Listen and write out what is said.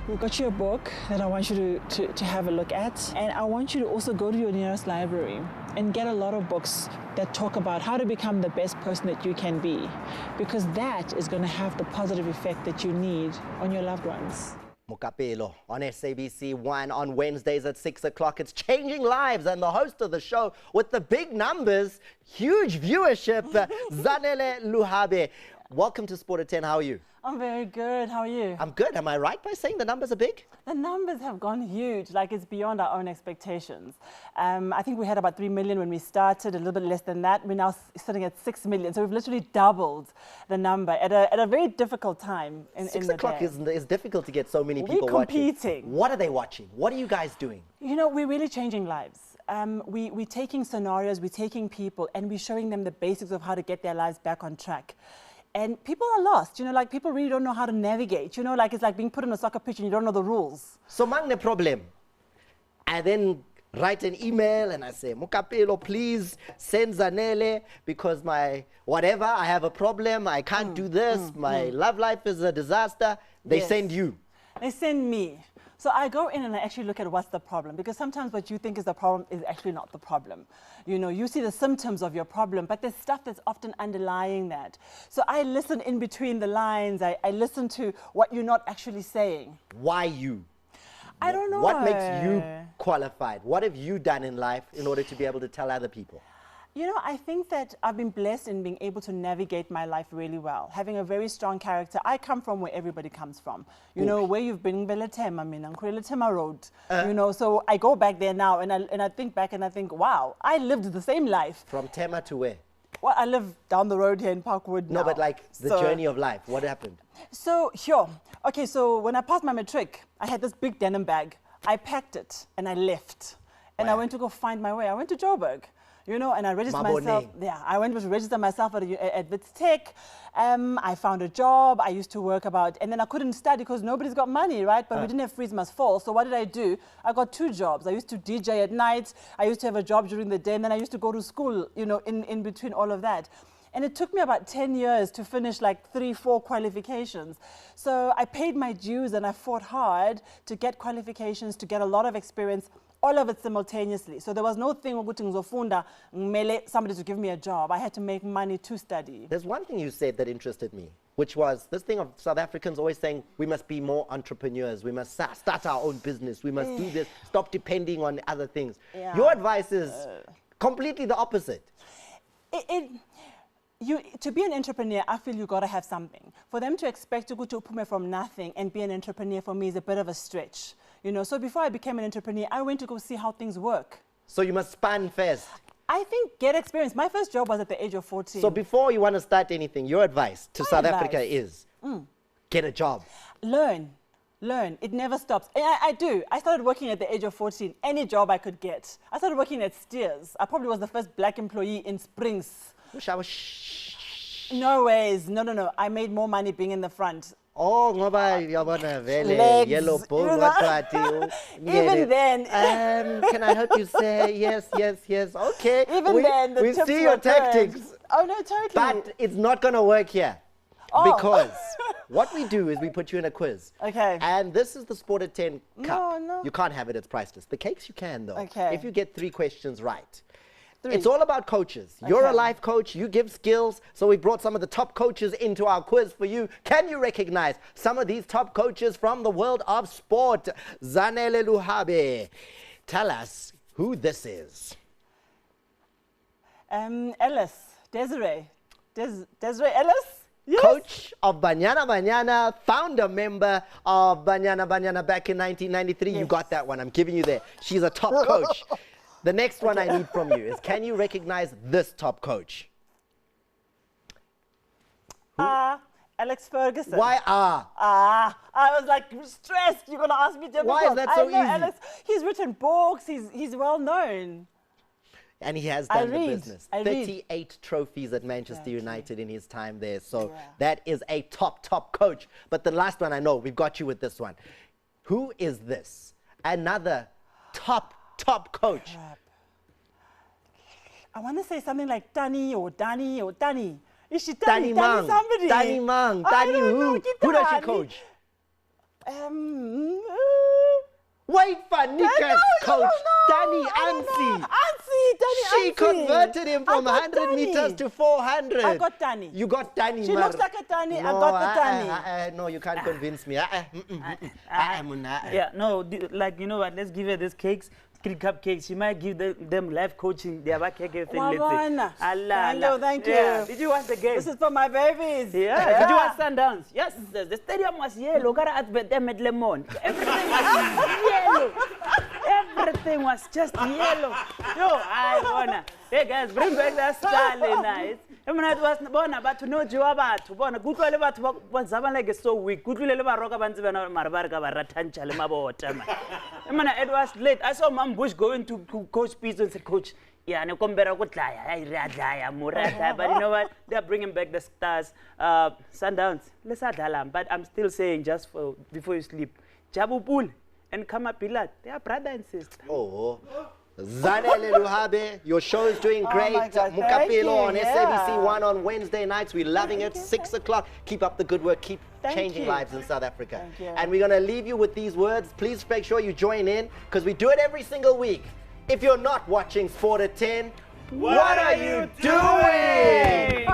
We've got you a book that I want you to have a look at. And I want you to also go to your nearest library and get a lot of books that talk about how to become the best person that you can be. Because that is going to have the positive effect that you need on your loved ones. Mokapelo on SABC 1 on Wednesdays at 6 o'clock. It's changing lives, and the host of the show with the big numbers, huge viewership, Zanele Luhabe. Welcome to Sport at 10. How are you? I'm very good. How are you? I'm good. Am I right by saying the numbers are big? The numbers have gone huge. Like, it's beyond our own expectations. I think we had about 3 million when we started, a little bit less than that. We're now sitting at 6 million. So we've literally doubled the number at a very difficult time in 6 the o'clock day. is difficult to get so many people We're competing. watching. What are they watching? What are you guys doing? You know, we're really changing lives. We're taking scenarios, we're taking people, and we're showing them the basics of how to get their lives back on track. And people are lost, you know, like people really don't know how to navigate. You know, like it's like being put on a soccer pitch and you don't know the rules. So, mang the problem. I then write an email and I say, Mokapelo, please send Zanele because my whatever, I have a problem, I can't do this, my love life is a disaster. They send you. They send me. So I go in and I actually look at what's the problem, because sometimes what you think is the problem is actually not the problem. You know, you see the symptoms of your problem, but there's stuff that's often underlying that. So I listen in between the lines. I listen to what you're not actually saying. Why you? I don't know. What makes you qualified? What have you done in life in order to be able to tell other people? You know, I think that I've been blessed in being able to navigate my life really well, having a very strong character. I come from where everybody comes from. You know, where you've been, Beletema, Beletema Road. You know, so I go back there now and I think back and I think, wow, I lived the same life. From Tema to where? Well, I live down the road here in Parkwood now. No, but like the journey of life, what happened? So, sure. Okay, so when I passed my matric, I had this big denim bag. I packed it and I left. And I went to go find my way. I went to Joburg. You know, and I registered myself. Yeah, I went to register myself at Wits Tech. I found a job. I used to work and then I couldn't study because nobody's got money, right? But we didn't have Freeze Must Fall. So what did I do? I got 2 jobs. I used to DJ at night. I used to have a job during the day, and then I used to go to school, you know, in between all of that. And it took me about 10 years to finish like 3-4 qualifications. So I paid my dues and I fought hard to get qualifications, to get a lot of experience, all of it simultaneously. So there was no thing somebody to give me a job. I had to make money to study. There's one thing you said that interested me, which was this thing of South Africans always saying we must be more entrepreneurs, we must start our own business, we must do this, stop depending on other things. Yeah. Your advice is completely the opposite. To be an entrepreneur, I feel you got to have something. For them to expect to go to Upume from nothing and be an entrepreneur for me is a bit of a stretch. You know, so before I became an entrepreneur, I went to go see how things work. So you must span first. I think get experience. My first job was at the age of 14. So before you want to start anything, your advice to South Africa is get a job. Learn. It never stops. And I do. I started working at the age of 14. Any job I could get. I started working at Steers. I probably was the first black employee in Springs. No ways. No. I made more money being in the front. Oh, Legs. Yellow bull. Even then. Can I help you say yes? Okay. Even then, the we tips see your tactics. Oh, no, totally. But it's not going to work here. Because what we do is we put you in a quiz. Okay. And this is the Sport at 10 cup. No. You can't have it, it's priceless. The cakes you can, though. Okay. If you get 3 questions right. 3. It's all about coaches. You're a life coach, you give skills, so we brought some of the top coaches into our quiz for you. Can you recognize some of these top coaches from the world of sport? Zanele Luhabe, tell us who this is. Ellis, Desiree Ellis? Yes. Coach of Banyana, founder member of Banyana back in 1993. Yes. You got that one, I'm giving you there. She's a top coach. The next one I need from you is, can you recognize this top coach? Alex Ferguson. Why I was like stressed. You're going to ask me difficult. Why is that so easy? Alex, he's written books. He's well known. And he has done the business. 38 trophies at Manchester United in his time there. So that is a top coach. But the last one I know, we've got you with this one. Who is this? Another top coach. Crap. I want to say something like Danny. Is she Danny? Danny Mang. Somebody? Danny Mang. Danny who? Who does she coach? Wait for Nika's coach, Danny Ansi. She converted him from 100 meters to 400. I got Danny. You got Danny. She looks like a Danny. No, I got the Danny. No, you can't convince me. Yeah, no, like, you know what, let's give her these cakes. Cupcakes, she might give them life coaching. They have a cake thing. Thank you. Yeah. Did you watch the game? This is for my babies. Yeah. Did you watch Sundowns? Yes. The stadium was yellow. Got at them at Lemon. Everything was yellow. Everything was just yellow. Yo, I wanna. Hey guys, bring back that style nice. Emana was bona but to know batho bona kutlwele batho ba zaba like so weak kutlwele ba roka ba ntse bana marabara ka ba rathantsha le mabota man. Emana it was late. I saw Mom Bush going to Coach Peace and say, Coach, yeah, ne kombera ko tlaya I murata, but you know what, they're bringing back the stars. Sundowns let's adala, but I'm still saying just for before you sleep, Jabu Pool and Kama Pilat, they are brother and sister. Oh, Zanele Luhabe, your show is doing great. Mukapelo on SABC 1 on Wednesday nights. We're loving it. 6 o'clock. Keep up the good work. Keep changing lives in South Africa. And we're going to leave you with these words. Please make sure you join in because we do it every single week. If you're not watching Sport at 10, what are you doing?